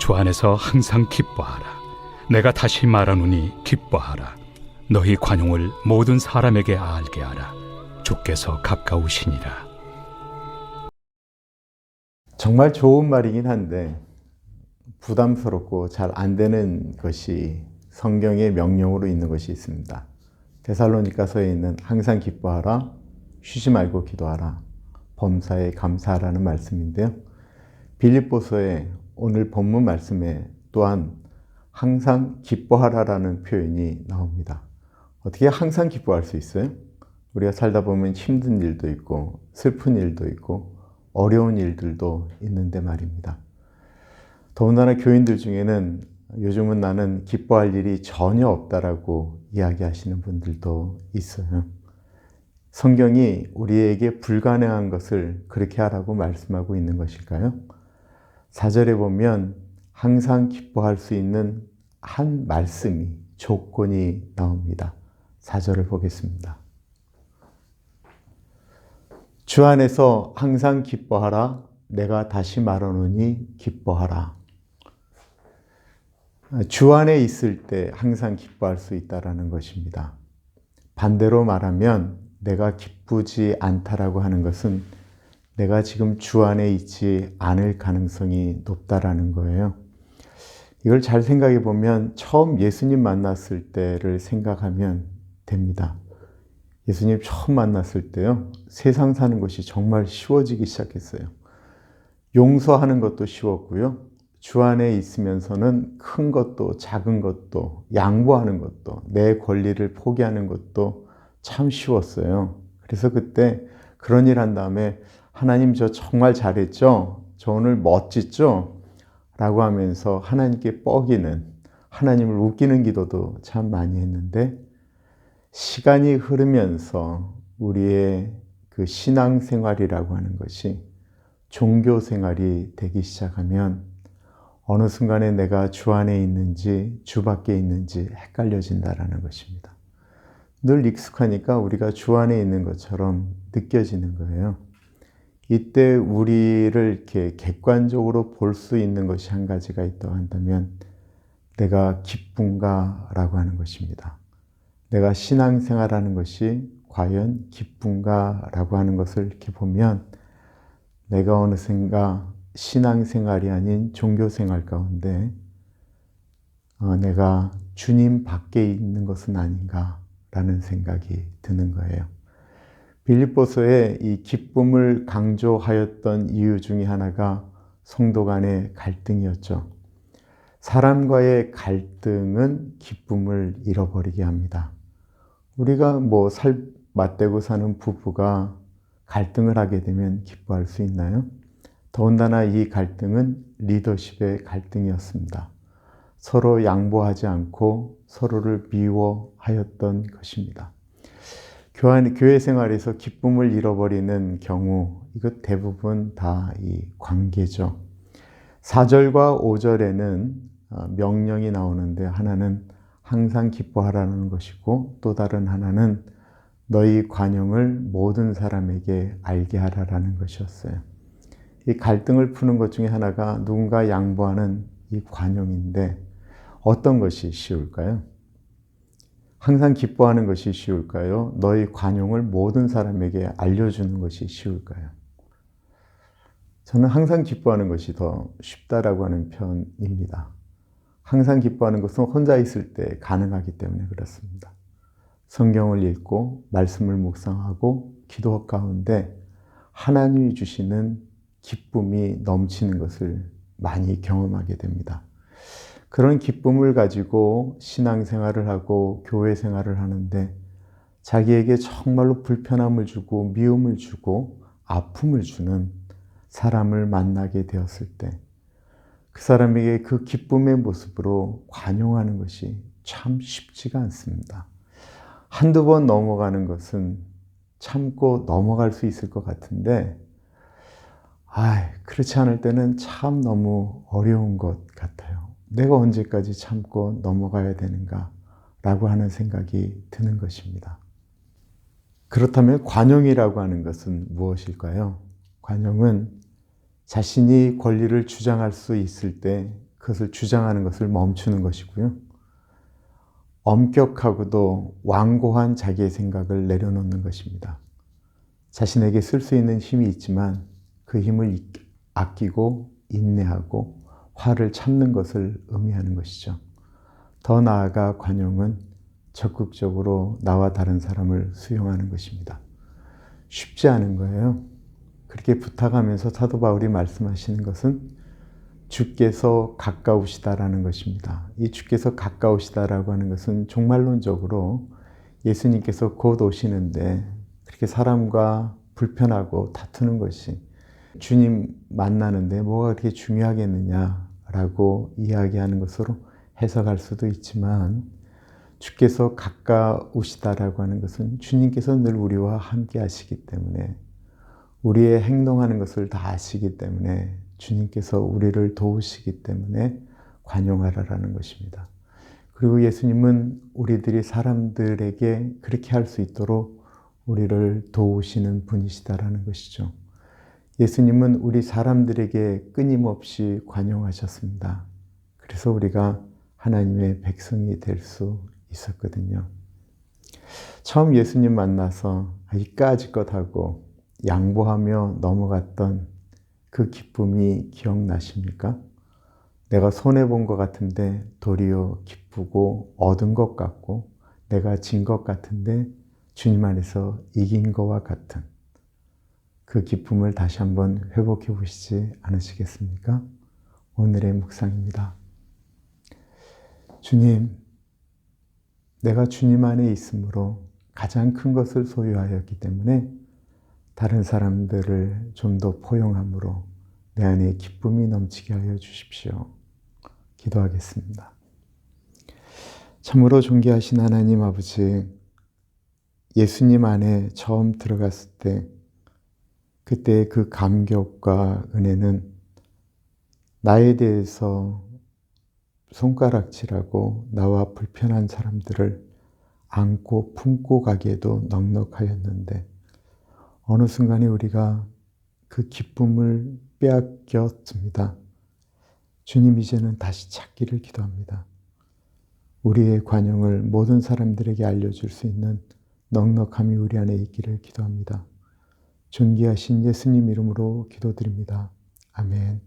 주 안에서 항상 기뻐하라. 내가 다시 말하노니 기뻐하라. 너희 관용을 모든 사람에게 알게 하라. 주께서 가까우시니라. 정말 좋은 말이긴 한데 부담스럽고 잘 안 되는 것이 성경의 명령으로 있는 것이 있습니다. 데살로니가서에 있는 항상 기뻐하라, 쉬지 말고 기도하라, 범사에 감사하라는 말씀인데요. 빌립보서에 오늘 본문 말씀에 또한 항상 기뻐하라라는 표현이 나옵니다. 어떻게 항상 기뻐할 수 있어요? 우리가 살다 보면 힘든 일도 있고 슬픈 일도 있고 어려운 일들도 있는데 말입니다. 더군다나 교인들 중에는 요즘은 나는 기뻐할 일이 전혀 없다라고 이야기하시는 분들도 있어요. 성경이 우리에게 불가능한 것을 그렇게 하라고 말씀하고 있는 것일까요? 4절에 보면 항상 기뻐할 수 있는 한 말씀이, 조건이 나옵니다. 4절을 보겠습니다. 주 안에서 항상 기뻐하라. 내가 다시 말하노니 기뻐하라. 주 안에 있을 때 항상 기뻐할 수 있다는 것입니다. 반대로 말하면 내가 기쁘지 않다라고 하는 것은 내가 지금 주 안에 있지 않을 가능성이 높다라는 거예요. 이걸 잘 생각해 보면 처음 예수님 만났을 때를 생각하면 됩니다. 예수님 처음 만났을 때요, 세상 사는 것이 정말 쉬워지기 시작했어요. 용서하는 것도 쉬웠고요. 주 안에 있으면서는 큰 것도 작은 것도 양보하는 것도 내 권리를 포기하는 것도 참 쉬웠어요. 그래서 그때 그런 일 한 다음에 하나님 저 정말 잘했죠? 저 오늘 멋지죠? 라고 하면서 하나님께 뻐기는, 하나님을 웃기는 기도도 참 많이 했는데 시간이 흐르면서 우리의 그 신앙생활이라고 하는 것이 종교생활이 되기 시작하면 어느 순간에 내가 주 안에 있는지 주 밖에 있는지 헷갈려진다라는 것입니다. 늘 익숙하니까 우리가 주 안에 있는 것처럼 느껴지는 거예요. 이때 우리를 이렇게 객관적으로 볼 수 있는 것이 한 가지가 있다고 한다면 내가 기쁜가라고 하는 것입니다. 내가 신앙생활하는 것이 과연 기쁜가라고 하는 것을 이렇게 보면 내가 어느샌가 신앙생활이 아닌 종교생활 가운데 내가 주님 밖에 있는 것은 아닌가라는 생각이 드는 거예요. 빌립보서에 이 기쁨을 강조하였던 이유 중에 하나가 성도 간의 갈등이었죠. 사람과의 갈등은 기쁨을 잃어버리게 합니다. 우리가 맞대고 사는 부부가 갈등을 하게 되면 기뻐할 수 있나요? 더군다나 이 갈등은 리더십의 갈등이었습니다. 서로 양보하지 않고 서로를 미워하였던 것입니다. 교회 생활에서 기쁨을 잃어버리는 경우, 이것 대부분 다 이 관계죠. 4절과 5절에는 명령이 나오는데 하나는 항상 기뻐하라는 것이고 또 다른 하나는 너희 관용을 모든 사람에게 알게 하라라는 것이었어요. 이 갈등을 푸는 것 중에 하나가 누군가 양보하는 이 관용인데 어떤 것이 쉬울까요? 항상 기뻐하는 것이 쉬울까요? 너희 관용을 모든 사람에게 알려주는 것이 쉬울까요? 저는 항상 기뻐하는 것이 더 쉽다라고 하는 편입니다. 항상 기뻐하는 것은 혼자 있을 때 가능하기 때문에 그렇습니다. 성경을 읽고 말씀을 묵상하고 기도 가운데 하나님이 주시는 기쁨이 넘치는 것을 많이 경험하게 됩니다. 그런 기쁨을 가지고 신앙생활을 하고 교회 생활을 하는데 자기에게 정말로 불편함을 주고 미움을 주고 아픔을 주는 사람을 만나게 되었을 때 그 사람에게 그 기쁨의 모습으로 관용하는 것이 참 쉽지가 않습니다. 한두 번 넘어가는 것은 참고 넘어갈 수 있을 것 같은데 그렇지 않을 때는 참 너무 어려운 것 같아요. 내가 언제까지 참고 넘어가야 되는가 라고 하는 생각이 드는 것입니다. 그렇다면 관용이라고 하는 것은 무엇일까요? 관용은 자신이 권리를 주장할 수 있을 때 그 그것을 주장하는 것을 멈추는 것이고요. 엄격하고도 완고한 자기의 생각을 내려놓는 것입니다. 자신에게 쓸 수 있는 힘이 있지만 그 힘을 아끼고 인내하고 화를 참는 것을 의미하는 것이죠. 더 나아가 관용은 적극적으로 나와 다른 사람을 수용하는 것입니다. 쉽지 않은 거예요. 그렇게 부탁하면서 사도 바울이 말씀하시는 것은 주께서 가까우시다라는 것입니다. 이 주께서 가까우시다라고 하는 것은 종말론적으로 예수님께서 곧 오시는데 그렇게 사람과 불편하고 다투는 것이 주님 만나는데 뭐가 그렇게 중요하겠느냐라고 이야기하는 것으로 해석할 수도 있지만, 주께서 가까우시다라고 하는 것은 주님께서 늘 우리와 함께 하시기 때문에, 우리의 행동하는 것을 다 아시기 때문에, 주님께서 우리를 도우시기 때문에 관용하라라는 것입니다. 그리고 예수님은 우리들이 사람들에게 그렇게 할 수 있도록 우리를 도우시는 분이시다라는 것이죠. 예수님은 우리 사람들에게 끊임없이 관용하셨습니다. 그래서 우리가 하나님의 백성이 될 수 있었거든요. 처음 예수님 만나서 이까짓것 하고 양보하며 넘어갔던 그 기쁨이 기억나십니까? 내가 손해본 것 같은데 도리어 기쁘고 얻은 것 같고, 내가 진 것 같은데 주님 안에서 이긴 것과 같은 그 기쁨을 다시 한번 회복해 보시지 않으시겠습니까? 오늘의 묵상입니다. 주님, 내가 주님 안에 있으므로 가장 큰 것을 소유하였기 때문에 다른 사람들을 좀 더 포용함으로 내 안에 기쁨이 넘치게 하여 주십시오. 기도하겠습니다. 참으로 존귀하신 하나님 아버지, 예수님 안에 처음 들어갔을 때 그때 그 감격과 은혜는 나에 대해서 손가락질하고 나와 불편한 사람들을 안고 품고 가기에도 넉넉하였는데, 어느 순간에 우리가 그 기쁨을 빼앗겼습니다. 주님, 이제는 다시 찾기를 기도합니다. 우리의 관용을 모든 사람들에게 알려줄 수 있는 넉넉함이 우리 안에 있기를 기도합니다. 존귀하신 예수님 이름으로 기도드립니다. 아멘.